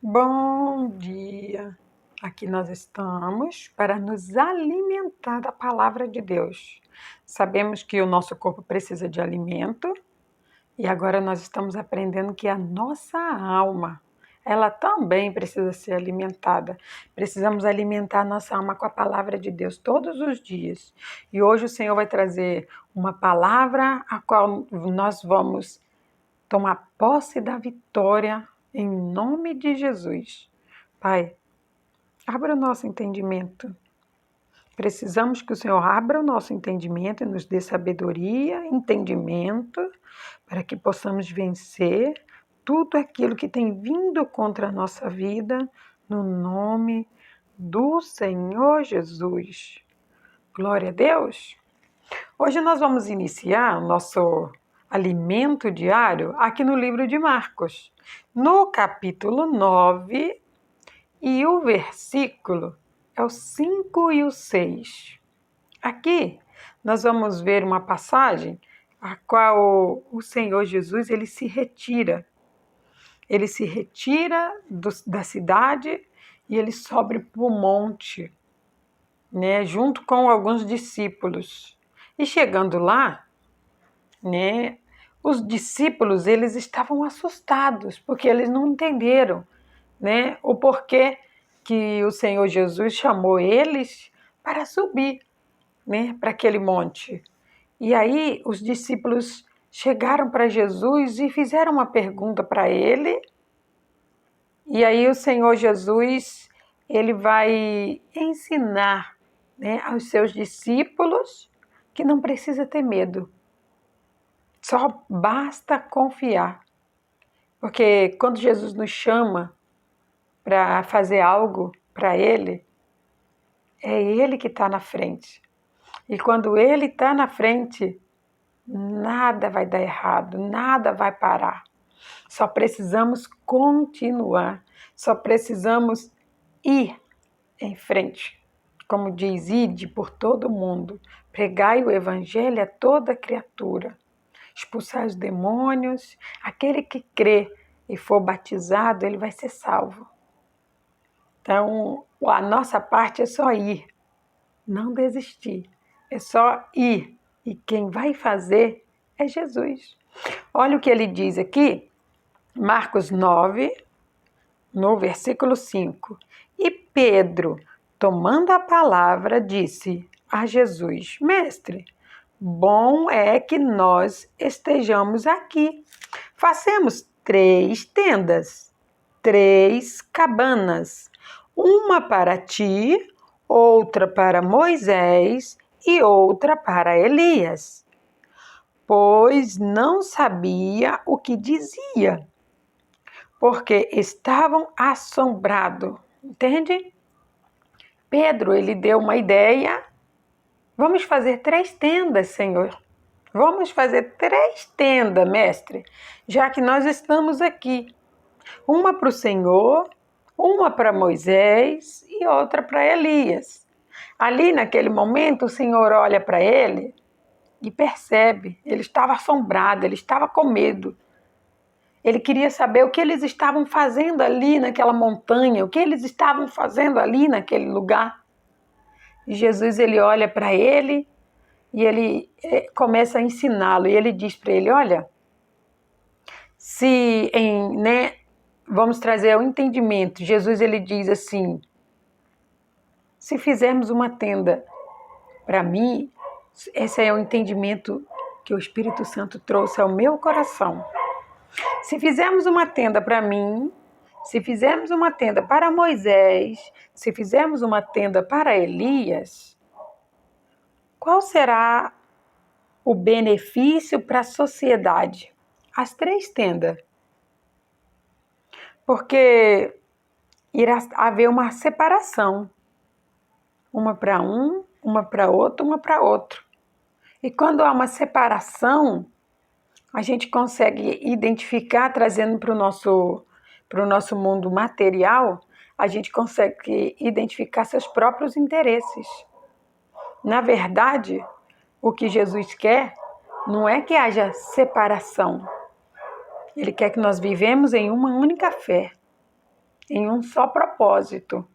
Bom dia! Aqui nós estamos para nos alimentar da palavra de Deus. Sabemos que o nosso corpo precisa de alimento e agora nós estamos aprendendo que a nossa alma, ela também precisa ser alimentada. Precisamos alimentar a nossa alma com a palavra de Deus todos os dias. E hoje o Senhor vai trazer uma palavra a qual nós vamos tomar posse da vitória em nome de Jesus. Pai, abra o nosso entendimento. Precisamos que o Senhor abra o nosso entendimento e nos dê sabedoria, entendimento, para que possamos vencer tudo aquilo que tem vindo contra a nossa vida, no nome do Senhor Jesus. Glória a Deus! Hoje nós vamos iniciar o nosso alimento diário aqui no livro de Marcos, no capítulo 9, e o versículo é o 5 e o 6. Aqui nós vamos ver uma passagem a qual o Senhor Jesus ele se retira. Ele se retira da cidade e ele sobe para o monte, né, junto com alguns discípulos. E chegando lá, né, os discípulos eles estavam assustados, porque eles não entenderam, né, o porquê que o Senhor Jesus chamou eles para subir, né, para aquele monte. E aí os discípulos chegaram para Jesus e fizeram uma pergunta para ele, e aí o Senhor Jesus ele vai ensinar, né, aos seus discípulos que não precisa ter medo. Só basta confiar. Porque quando Jesus nos chama para fazer algo para Ele, é Ele que está na frente. E quando Ele está na frente, nada vai dar errado, nada vai parar. Só precisamos continuar, só precisamos ir em frente. Como diz, ide por todo mundo, pregai o evangelho a toda criatura, expulsar os demônios, aquele que crê e for batizado, ele vai ser salvo. Então, a nossa parte é só ir, não desistir, é só ir. E quem vai fazer é Jesus. Olha o que ele diz aqui, Marcos 9, no versículo 5. E Pedro, tomando a palavra, disse a Jesus: Mestre, bom é que nós estejamos aqui. Façamos 3 tendas, 3 cabanas, uma para ti, outra para Moisés e outra para Elias. Pois não sabia o que dizia, porque estavam assombrados. Entende? Pedro, ele deu uma ideia. Vamos fazer 3 tendas, Senhor. Vamos fazer 3 tendas, mestre, já que nós estamos aqui. Uma para o Senhor, uma para Moisés e outra para Elias. Ali, naquele momento, o Senhor olha para ele e percebe. Ele estava assombrado, ele estava com medo. Ele queria saber o que eles estavam fazendo ali naquela montanha, o que eles estavam fazendo ali naquele lugar. E Jesus, ele olha para ele e ele começa a ensiná-lo. E ele diz para ele, olha, vamos trazer ao entendimento. Jesus, ele diz assim, se fizermos uma tenda para mim, esse é o entendimento que o Espírito Santo trouxe ao meu coração. Se fizermos uma tenda para mim, se fizermos uma tenda para Moisés, se fizermos uma tenda para Elias, qual será o benefício para a sociedade? As 3 tendas. Porque irá haver uma separação. Uma para um, uma para outro, uma para outro. E quando há uma separação, a gente consegue identificar, trazendo para o nosso mundo material, a gente consegue identificar seus próprios interesses. Na verdade, o que Jesus quer não é que haja separação. Ele quer que nós vivemos em uma única fé. em um só propósito.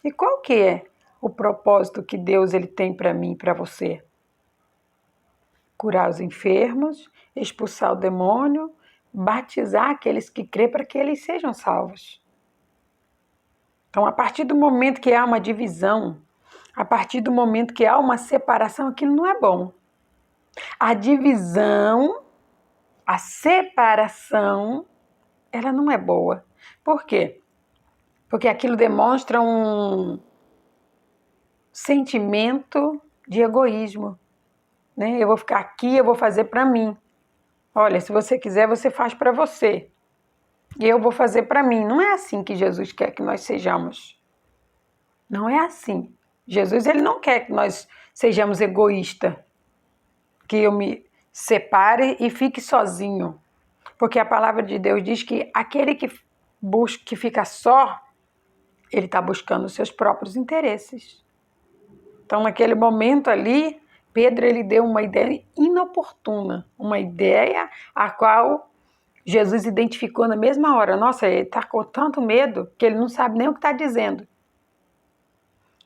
E qual que é o propósito que Deus ele tem para mim e para você? Curar os enfermos, expulsar o demônio, batizar aqueles que crê para que eles sejam salvos. Então, a partir do momento que há uma divisão, a partir do momento que há uma separação, aquilo não é bom. A divisão, a separação, ela não é boa. Por quê? Porque aquilo demonstra um sentimento de egoísmo, né? Eu vou ficar aqui, eu vou fazer para mim. Olha, se você quiser, você faz para você. E eu vou fazer para mim. Não é assim que Jesus quer que nós sejamos. Não é assim. Jesus ele não quer que nós sejamos egoístas, que eu me separe e fique sozinho. Porque a palavra de Deus diz que aquele que busca, que fica só, ele está buscando os seus próprios interesses. Então, naquele momento ali, Pedro ele deu uma ideia inoportuna, uma ideia a qual Jesus identificou na mesma hora. Nossa, ele está com tanto medo que ele não sabe nem o que está dizendo.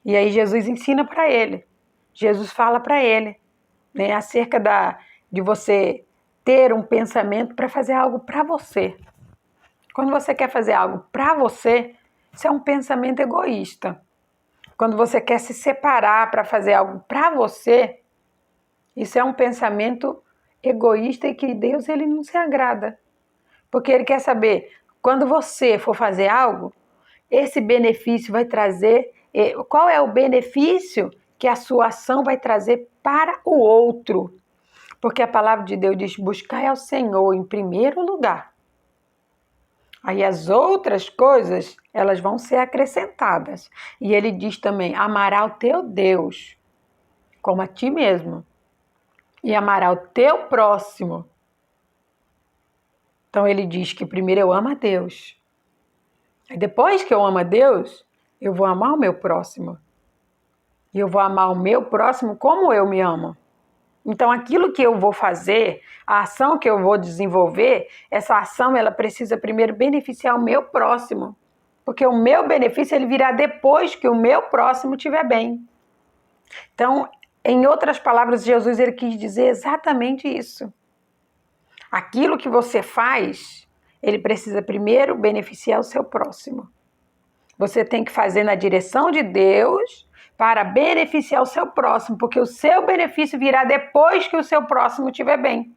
E aí Jesus ensina para ele, Jesus fala para ele, né, acerca de você ter um pensamento para fazer algo para você. Quando você quer fazer algo para você, isso é um pensamento egoísta. Quando você quer se separar para fazer algo para você, isso é um pensamento egoísta e que Deus ele não se agrada. Porque ele quer saber, quando você for fazer algo, esse benefício vai trazer, qual é o benefício que a sua ação vai trazer para o outro? Porque a palavra de Deus diz, buscai ao Senhor em primeiro lugar. Aí as outras coisas, elas vão ser acrescentadas. E ele diz também, amará o teu Deus como a ti mesmo. E amará o teu próximo. Então ele diz que primeiro eu amo a Deus. E depois que eu amo a Deus, eu vou amar o meu próximo. E eu vou amar o meu próximo como eu me amo. Então aquilo que eu vou fazer, a ação que eu vou desenvolver, essa ação ela precisa primeiro beneficiar o meu próximo. Porque o meu benefício ele virá depois que o meu próximo estiver bem. Então, em outras palavras, Jesus ele quis dizer exatamente isso. Aquilo que você faz, ele precisa primeiro beneficiar o seu próximo. Você tem que fazer na direção de Deus para beneficiar o seu próximo, porque o seu benefício virá depois que o seu próximo estiver bem.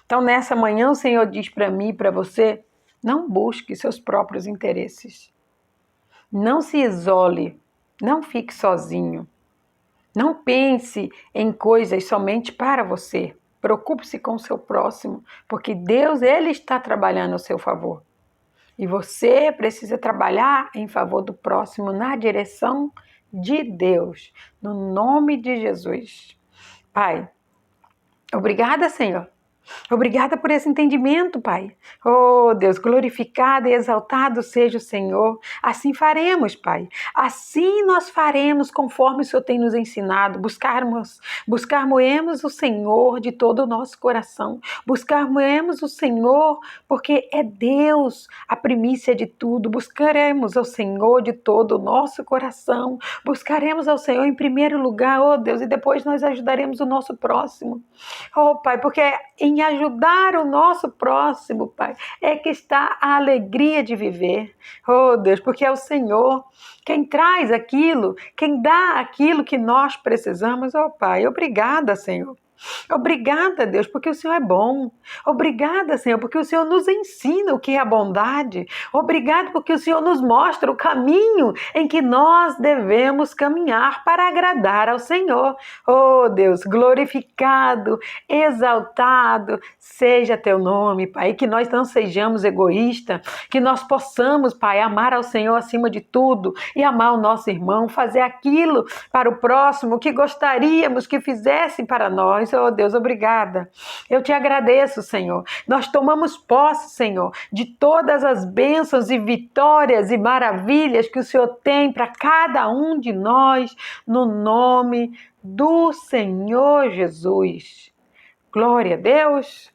Então, nessa manhã, o Senhor diz para mim e para você, não busque seus próprios interesses. Não se isole, não fique sozinho. Não pense em coisas somente para você. Preocupe-se com o seu próximo, porque Deus ele está trabalhando ao seu favor. E você precisa trabalhar em favor do próximo na direção de Deus, no nome de Jesus. Pai, obrigada, Senhor. Obrigada por esse entendimento, Pai. Oh, Deus, glorificado e exaltado seja o Senhor. Assim faremos, Pai. Assim nós faremos conforme o Senhor tem nos ensinado. Buscarmos o Senhor de todo o nosso coração. Buscarmos o Senhor porque é Deus a primícia de tudo. Buscaremos ao Senhor de todo o nosso coração. Buscaremos ao Senhor em primeiro lugar, oh Deus, e depois nós ajudaremos o nosso próximo. Oh, Pai, porque em ajudar o nosso próximo, Pai, é que está a alegria de viver. Oh, Deus, porque é o Senhor quem traz aquilo, quem dá aquilo que nós precisamos. Oh, Pai, obrigada, Senhor. Obrigada, Deus, porque o Senhor é bom. Obrigada, Senhor, porque o Senhor nos ensina o que é a bondade. Obrigado porque o Senhor nos mostra o caminho em que nós devemos caminhar para agradar ao Senhor. Oh, Deus, glorificado, exaltado seja teu nome, Pai, que nós não sejamos egoístas, que nós possamos, Pai, amar ao Senhor acima de tudo e amar o nosso irmão, fazer aquilo para o próximo que gostaríamos que fizessem para nós. Oh, Deus, obrigada. Eu te agradeço, Senhor. Nós tomamos posse, Senhor, de todas as bênçãos e vitórias e maravilhas que o Senhor tem para cada um de nós, no nome do Senhor Jesus. Glória a Deus.